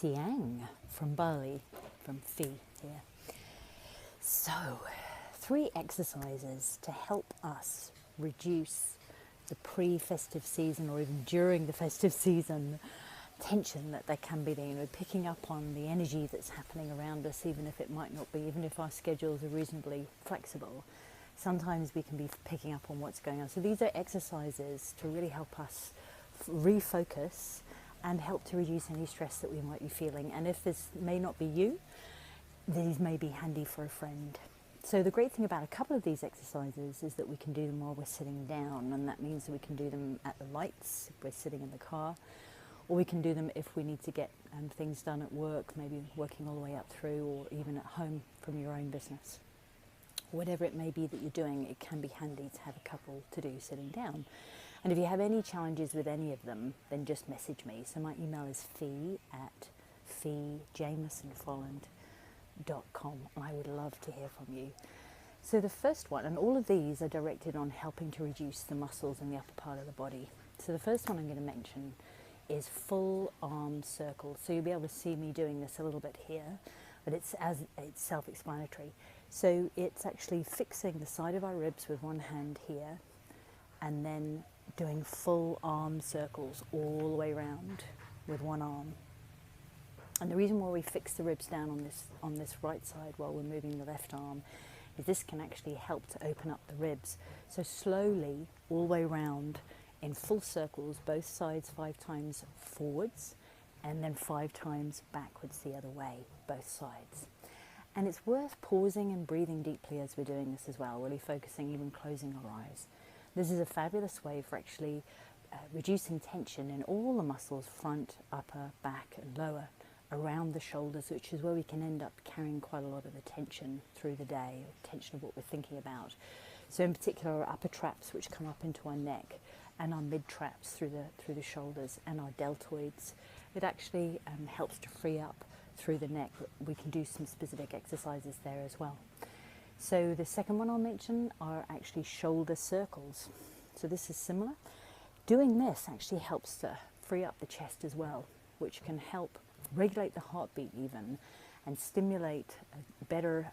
Siang from Bali, from Phi here. So, 3 exercises to help us reduce the pre-festive season or even during the festive season tension that there can be there, picking up on the energy that's happening around us, even if it might not be, even if our schedules are reasonably flexible. Sometimes we can be picking up on what's going on. So these are exercises to really help us refocus and help to reduce any stress that we might be feeling. And if this may not be you, these may be handy for a friend. So the great thing about a couple of these exercises is that we can do them while we're sitting down, and that means that we can do them at the lights if we're sitting in the car, or we can do them if we need to get things done at work, maybe working all the way up through, or even at home from your own business. Whatever it may be that you're doing, it can be handy to have a couple to do sitting down. And if you have any challenges with any of them, then just message me. So my email is Jamieson-Folland.com, and I would love to hear from you. So the first one, and all of these are directed on helping to reduce the muscles in the upper part of the body. So the first one I'm going to mention is full arm circles. So you'll be able to see me doing this a little bit here, but it's self-explanatory. So it's actually fixing the side of our ribs with one hand here, and then doing full arm circles all the way around with one arm. And the reason why we fix the ribs down on this right side while we're moving the left arm is this can actually help to open up the ribs. So slowly, all the way around in full circles, both sides 5 times forwards, and then 5 times backwards the other way, both sides. And it's worth pausing and breathing deeply as we're doing this as well, really focusing, even closing our eyes. This is a fabulous way for actually reducing tension in all the muscles, front, upper, back and lower, around the shoulders, which is where we can end up carrying quite a lot of the tension through the day, or tension of what we're thinking about. So in particular, our upper traps, which come up into our neck, and our mid traps through the shoulders, and our deltoids. It actually helps to free up through the neck. We can do some specific exercises there as well. So the second one I'll mention are actually shoulder circles. So this is similar. Doing this actually helps to free up the chest as well, which can help regulate the heartbeat even, and stimulate a better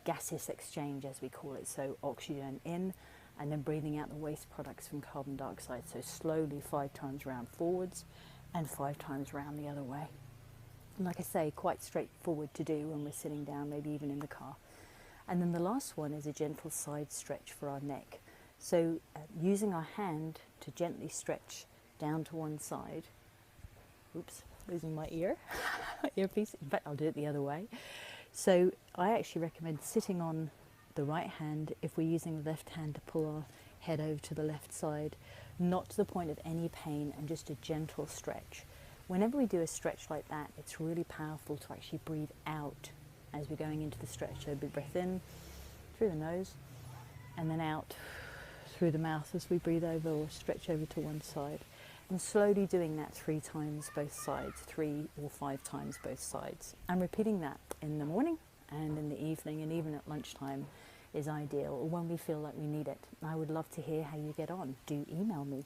gaseous exchange, as we call it. So oxygen in, and then breathing out the waste products from carbon dioxide. So slowly 5 times round forwards and 5 times round the other way. And like I say, quite straightforward to do when we're sitting down, maybe even in the car. And then the last one is a gentle side stretch for our neck. So using our hand to gently stretch down to one side. Oops, losing my earpiece. In fact, I'll do it the other way. So I actually recommend sitting on the right hand if we're using the left hand to pull our head over to the left side, not to the point of any pain, and just a gentle stretch. Whenever we do a stretch like that, it's really powerful to actually breathe out as we're going into the stretch. So a big breath in through the nose, and then out through the mouth as we breathe over or stretch over to one side. And slowly doing that 3 times both sides, 3 or 5 times both sides. And repeating that in the morning and in the evening, and even at lunchtime is ideal, or when we feel like we need it. I would love to hear how you get on. Do email me.